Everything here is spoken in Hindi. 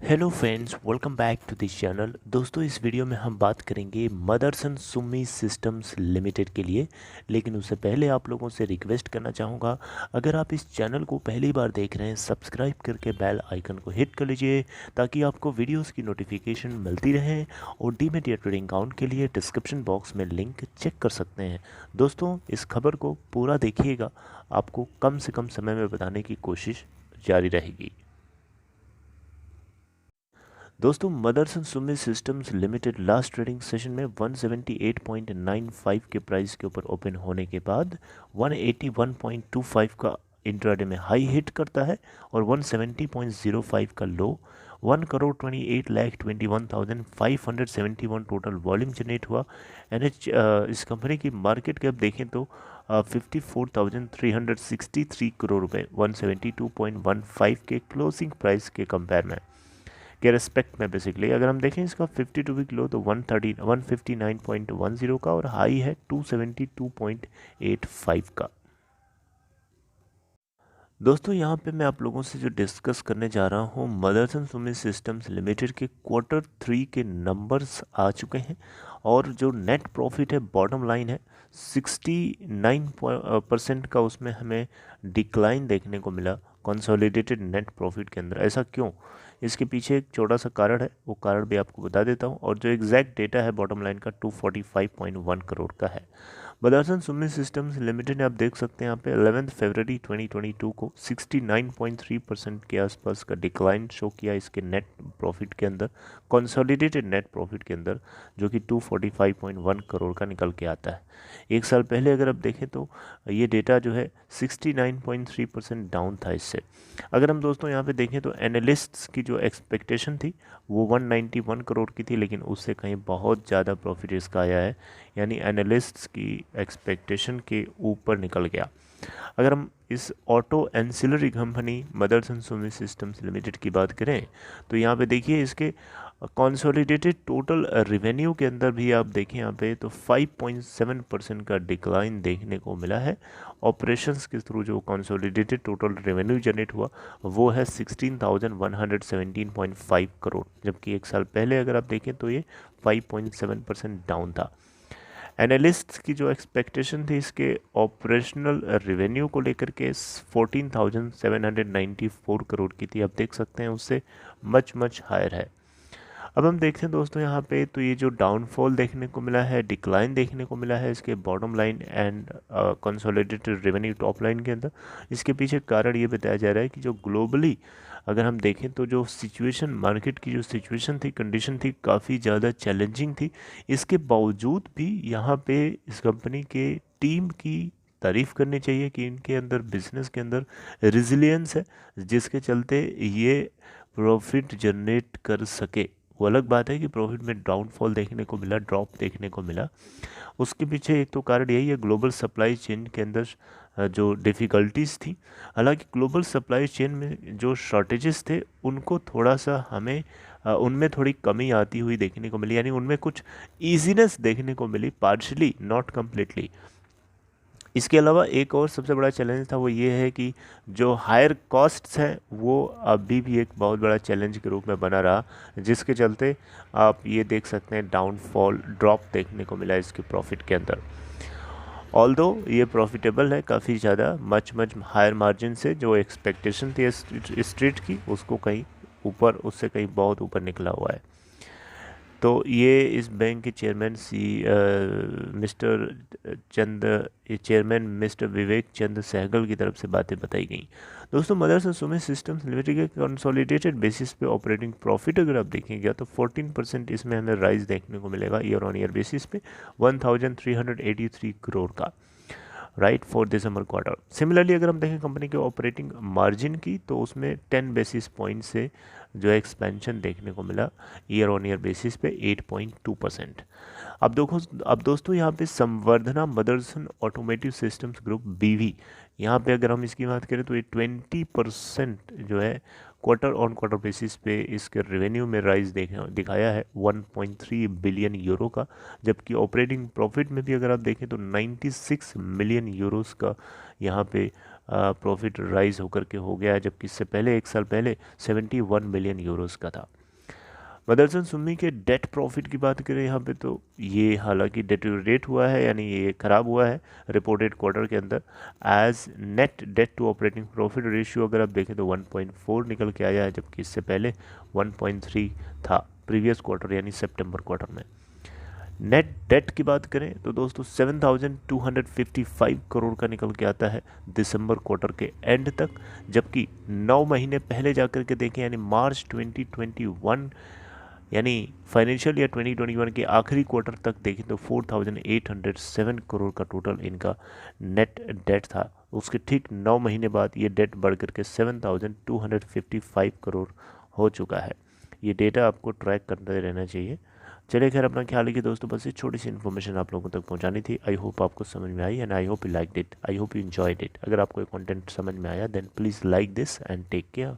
Hello friends, welcome back to this channel. दोस्तों, इस वीडियो में हम बात करेंगे मदरसन सुमी सिस्टम्स लिमिटेड के लिए। लेकिन उससे पहले आप लोगों से रिक्वेस्ट करना चाहूँगा, अगर आप इस चैनल को पहली बार देख रहे हैं, सब्सक्राइब करके बेल आइकन को हिट कर लीजिए ताकि आपको वीडियोस की नोटिफिकेशन मिलती रहे। और डीमैट या ट्रेडिंग अकाउंट के लिए डिस्क्रिप्शन बॉक्स में लिंक चेक कर सकते हैं। दोस्तों, इस खबर को पूरा देखिएगा, आपको कम से कम समय में बताने की कोशिश जारी रहेगी। दोस्तों, Motherson Sumi systems limited last trading session में 178.95 के प्राइस के ऊपर ओपन होने के बाद 181.25 का इंट्राडे में हाई हिट करता है और 170.05 का लो। 1,28,21,571 टोटल वॉल्यूम जनरेट हुआ। इस कंपनी की मार्केट कैप देखें तो 54,363 करोड़ रुपए 172.15 के क्लोजिंग प्राइस के कंपेयर में के रिस्पेक्ट में। बेसिकली अगर हम देखें इसका 52 वीक लो तो 159.10 का और हाई है 272.85 का। दोस्तों, यहाँ पे मैं आप लोगों से जो डिस्कस करने जा रहा हूँ, मदरसन सुमी सिस्टम्स लिमिटेड के Q3 के नंबर्स आ चुके हैं और जो नेट प्रॉफिट है, बॉटम लाइन है 69% का उसमें हमें डिक्लाइन देखने को मिला कंसोलिडेटेड नेट प्रॉफिट के अंदर। ऐसा क्यों? इसके पीछे एक छोटा सा कारण है, वो कारण भी आपको बता देता हूँ। और जो एग्जैक्ट डेटा है बॉटम लाइन का 245.1 करोड़ का है। मदरसन सुमी सिस्टम्स लिमिटेड ने आप देख सकते हैं यहाँ पे 11 फरवरी 2022 को 69.3% के आसपास का डिक्लाइन शो किया इसके नेट प्रॉफिट के अंदर, कंसोलिडेटेड नेट प्रॉफिट के अंदर, जो कि 245.1 करोड़ का निकल के आता है। एक साल पहले अगर आप देखें तो ये डेटा जो है 69.3% डाउन था इससे। अगर हम दोस्तों यहाँ पे देखें तो एनालिस्ट्स की जो एक्सपेक्टेशन थी वो 191 करोड़ की थी, लेकिन उससे कहीं बहुत ज़्यादा प्रॉफिट इसका आया है, यानी एनालिस्ट्स की एक्सपेक्टेशन के ऊपर निकल गया। अगर हम इस auto ancillary company Motherson Sumi systems limited की बात करें तो यहाँ पे देखिए इसके कंसोलिडेटेड टोटल रेवेन्यू के अंदर भी आप देखें यहाँ पे तो 5.7% का डिक्लाइन देखने को मिला है। ऑपरेशंस के थ्रू जो कंसोलिडेटेड टोटल रेवेन्यू जनरेट हुआ वो है 16,117.5 करोड़, जबकि एक साल पहले अगर आप देखें तो ये 5.7% डाउन था। एनालिस्ट्स की जो एक्सपेक्टेशन थी इसके ऑपरेशनल रेवेन्यू को लेकर के 14,794 करोड़ की थी, आप देख सकते हैं उससे मच हायर है। अब हम देखते हैं दोस्तों यहाँ पे तो ये जो डाउनफॉल देखने को मिला है, डिक्लाइन देखने को मिला है इसके bottom line and consolidated revenue top line के अंदर। इसके पीछे कारण ये बताया जा रहा है कि जो ग्लोबली अगर हम देखें तो जो सिचुएशन, मार्केट की जो सिचुएशन थी, कंडीशन थी, काफ़ी ज़्यादा चैलेंजिंग थी। इसके बावजूद भी यहाँ पे इस कंपनी के टीम की तारीफ़ करनी चाहिए कि इनके अंदर बिजनेस के अंदर रिजिलियंस है, जिसके चलते ये प्रॉफिट जनरेट कर सके। वो अलग बात है कि प्रॉफिट में डाउनफॉल देखने को मिला, ड्रॉप देखने को मिला। उसके पीछे एक तो कारण यही है, ग्लोबल सप्लाई चेन के अंदर जो डिफ़िकल्टीज़ थी। हालांकि ग्लोबल सप्लाई चेन में जो शॉर्टेजेस थे उनको थोड़ा सा हमें उनमें थोड़ी कमी आती हुई देखने को मिली, यानी उनमें कुछ ईजीनेस देखने को मिली, पार्शली, नॉट कम्प्लीटली। इसके अलावा एक और सबसे बड़ा चैलेंज था, वो ये है कि जो हायर कॉस्ट्स हैं वो अभी भी एक बहुत बड़ा चैलेंज के रूप में बना रहा, जिसके चलते आप ये देख सकते हैं डाउनफॉल, ड्रॉप देखने को मिला इसके प्रॉफिट के अंदर। ऑल्दो ये प्रॉफिटेबल है काफ़ी ज़्यादा, मच हायर मार्जिन से, जो एक्सपेक्टेशन थी स्ट्रीट की उसको कहीं ऊपर, उससे कहीं बहुत ऊपर निकला हुआ है। तो ये इस बैंक के चेयरमैन मिस्टर चेयरमैन मिस्टर विवेक चंद सहगल की तरफ से बातें बताई गई। दोस्तों, मदरसन सुमी सिस्टम्स लिमिटेड के कंसोलिडेटेड बेसिस पे ऑपरेटिंग प्रॉफिट अगर आप देखेंगे तो 14% इसमें हमें राइज देखने को मिलेगा ईयर ऑन ईयर बेसिस पे 1383 करोड़ का, right, for December quarter. Similarly अगर हम देखें कंपनी के ऑपरेटिंग मार्जिन की तो उसमें 10 बेसिस पॉइंट से जो एक्सपेंशन देखने को मिला ईयर ऑन ईयर बेसिस पे 8.2%। अब दोस्तों यहाँ पे Samvardhana Motherson automotive systems group BV, यहाँ पे अगर हम इसकी बात करें तो ये 20% जो है क्वार्टर ऑन क्वार्टर बेसिस पे इसके रेवेन्यू में राइज दिखाया है 1.3 बिलियन यूरो का, जबकि ऑपरेटिंग प्रॉफिट में भी अगर आप देखें तो 96 मिलियन यूरोस का यहाँ पे प्रॉफिट राइज होकर के हो गया है, जबकि इससे पहले 1 साल पहले 71 मिलियन यूरोस का था। मदरसन सुन्नी के डेट प्रॉफिट की बात करें यहाँ पे, तो ये हालांकि डेटोरेट हुआ है, यानी ये ख़राब हुआ है रिपोर्टेड क्वार्टर के अंदर। As net debt to operating profit ratio अगर आप देखें तो 1.4 निकल के आया है, जबकि इससे पहले 1.3 था प्रीवियस क्वार्टर यानी सितंबर क्वार्टर में। नेट डेट की बात करें तो दोस्तों 7,255 करोड़ का निकल के आता है दिसंबर क्वार्टर के एंड तक, जबकि 9 महीने पहले जाकर के देखें यानी मार्च 2021 यानी फाइनेंशियल ईयर 2021 के आखिरी क्वार्टर तक देखें तो 4,807 करोड़ का टोटल इनका नेट डेट था। उसके ठीक 9 महीने बाद ये डेट बढ़ करके 7,255 करोड़ हो चुका है। ये डेटा आपको ट्रैक करते रहना चाहिए। चलिए खैर, अपना ख्याल रखिए दोस्तों, बस ये छोटी सी इन्फॉर्मेशन आप लोगों तक पहुंचानी थी। आई होप आपको समझ में आई and I hope you like it, I hope you enjoyed it. अगर आपको ये कंटेंट समझ में आया then please like this and take care.